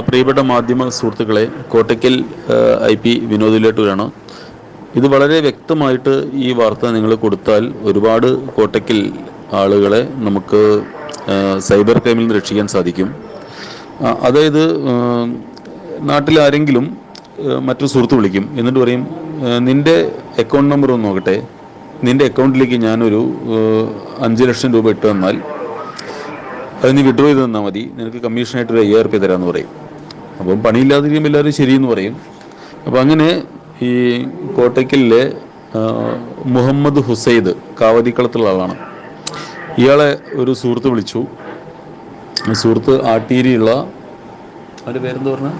പ്രിയപ്പെട്ട മാധ്യമ സുഹൃത്തുക്കളെ, കോട്ടയ്ക്കൽ IP വിനോദിലേട്ടൂരാണ്. ഇത് വളരെ വ്യക്തമായിട്ട് ഈ വാർത്ത നിങ്ങൾ കൊടുത്താൽ ഒരുപാട് കോട്ടയ്ക്കൽ ആളുകളെ നമുക്ക് സൈബർ ക്രൈമിൽ നിന്ന് രക്ഷിക്കാൻ സാധിക്കും. അതായത് നാട്ടിലാരെങ്കിലും മറ്റൊരു സുഹൃത്ത് വിളിക്കും, എന്നിട്ട് പറയും, നിൻ്റെ അക്കൗണ്ട് നമ്പർ ഒന്ന് നോക്കട്ടെ, നിൻ്റെ അക്കൗണ്ടിലേക്ക് ഞാനൊരു 5 ലക്ഷം രൂപ ഇട്ട് തന്നാൽ അത് നീ വിഡ്രോ ചെയ്ത് തന്നാൽ മതി, നിനക്ക് കമ്മീഷനായിട്ട് ഒരു 5000 രൂപ തരാമെന്ന് പറയും. അപ്പം പണിയില്ലാതിരിക്കുമ്പോൾ എല്ലാവരും ശരിയെന്ന് പറയും. അപ്പം അങ്ങനെ ഈ കോട്ടയ്ക്കലിലെ മുഹമ്മദ് ഹുസൈദ് കാവതിക്കളത്തുള്ള ആളാണ്. ഇയാളെ ഒരു സുഹൃത്ത് വിളിച്ചു. സുഹൃത്ത് ആട്ടീരിയുള്ള, അവൻ്റെ പേരെന്താ പറഞ്ഞ,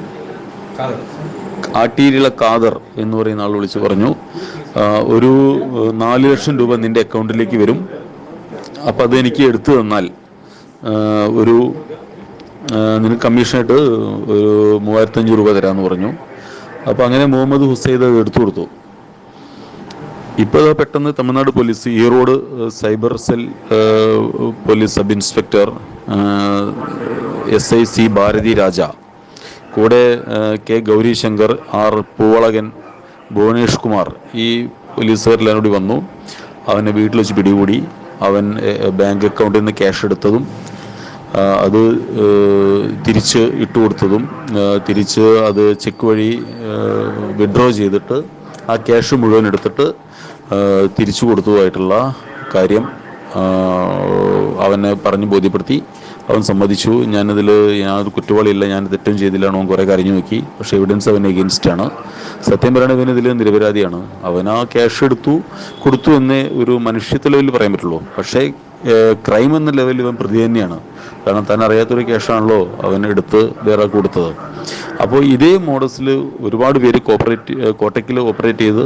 ആട്ടീരിയുള്ള ഖാദർ എന്ന് പറയുന്ന ആൾ വിളിച്ചു പറഞ്ഞു, ഒരു 4 ലക്ഷം രൂപ നിൻ്റെ അക്കൗണ്ടിലേക്ക് വരും, അപ്പം അതെനിക്ക് എടുത്തു തന്നാൽ നിനക്ക് കമ്മീഷനായിട്ട് ഒരു 3500 രൂപ തരാമെന്ന് പറഞ്ഞു. അപ്പോൾ അങ്ങനെ മുഹമ്മദ് ഹുസൈദ് അത് എടുത്തു കൊടുത്തു. ഇപ്പോൾ പെട്ടെന്ന് Tamil Nadu police Erode cyber cell police sub inspector SIC Bharathi Raja, കൂടെ K ഗൗരിശങ്കർ, R പൂവളകൻ, ഭുവനേഷ് കുമാർ, ഈ പോലീസുകാരെല്ലാം കൂടി വന്നു. അവനെ വീട്ടിൽ വെച്ച് പിടികൂടി. അവൻ ബാങ്ക് അക്കൗണ്ടിൽ നിന്ന് ക്യാഷ് എടുത്തതും അത് തിരിച്ച് ഇട്ടുകൊടുത്തതും തിരിച്ച് അത് ചെക്ക് വഴി വിഡ്രോ ചെയ്തിട്ട് ആ ക്യാഷ് മുഴുവൻ എടുത്തിട്ട് തിരിച്ചു കൊടുത്തതുമായിട്ടുള്ള കാര്യം അവനെ പറഞ്ഞ് ബോധ്യപ്പെടുത്തി. അവൻ സമ്മതിച്ചു, ഞാനൊരു കുറ്റവാളിയില്ല, ഞാൻ തെറ്റും ചെയ്തില്ലാണോ, അവൻ കുറേ കരഞ്ഞു നോക്കി. പക്ഷേ എവിഡൻസ് അവന് എഗെയിൻസ്റ്റാണ്. സത്യം പറയുകയാണെങ്കിൽ ഇവനിതിൽ നിരപരാധിയാണ്. അവൻ ആ ക്യാഷ് കൊടുത്തു എന്നേ ഒരു മനുഷ്യത്വ ലെവലിൽ പറയാൻ പറ്റുള്ളൂ. പക്ഷേ ക്രൈം എന്ന ലെവലിൽ ഇവൻ പ്രതി തന്നെയാണ്. കാരണം താൻ അറിയാത്തൊരു ക്യാഷാണല്ലോ അവൻ എടുത്ത് വേറെ കൊടുത്തത്. അപ്പോൾ ഇതേ മോഡസിൽ ഒരുപാട് പേര് കോട്ടയ്ക്കൽ ഓപ്പറേറ്റ് ചെയ്ത്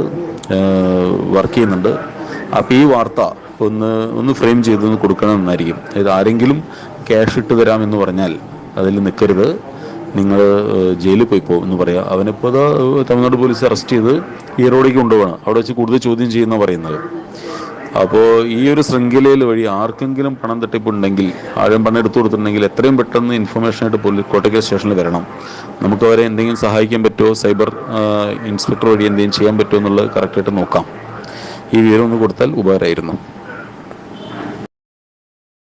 വർക്ക് ചെയ്യുന്നുണ്ട്. അപ്പോൾ ഈ വാർത്ത ഒന്ന് ഫ്രെയിം ചെയ്തൊന്ന് കൊടുക്കണമെന്നായിരിക്കും. അതായത് ആരെങ്കിലും ക്യാഷ് ഇട്ട് തരാമെന്ന് പറഞ്ഞാൽ അതിൽ നിൽക്കരുത്, നിങ്ങൾ ജയിലിൽ പോയി പോകും എന്ന് പറയാം. അവനിപ്പോൾ തമിഴ്നാട് പോലീസ് അറസ്റ്റ് ചെയ്ത് ഈറോഡിലേക്ക് കൊണ്ടുപോകണം. അവിടെ വെച്ച് കൂടുതൽ ചോദ്യം ചെയ്യുന്ന പറയുന്നത്. അപ്പോൾ ഈ ഒരു ശൃംഖലയിൽ വഴി ആർക്കെങ്കിലും പണം തട്ടിപ്പുണ്ടെങ്കിൽ, ആരും പണം എടുത്തു കൊടുത്തിട്ടുണ്ടെങ്കിൽ എത്രയും പെട്ടെന്ന് ഇൻഫർമേഷനായിട്ട് കോട്ടയ്ക്കൽ സ്റ്റേഷനിൽ വരണം. നമുക്ക് അവരെ എന്തെങ്കിലും സഹായിക്കാൻ പറ്റുമോ, സൈബർ ഇൻസ്പെക്ടർ വഴി എന്തെങ്കിലും ചെയ്യാൻ പറ്റുമോ എന്നുള്ളത് കറക്റ്റായിട്ട് നോക്കാം. ഈ വിവരം ഒന്ന് കൊടുത്താൽ ഉപകാരമായിരുന്നു.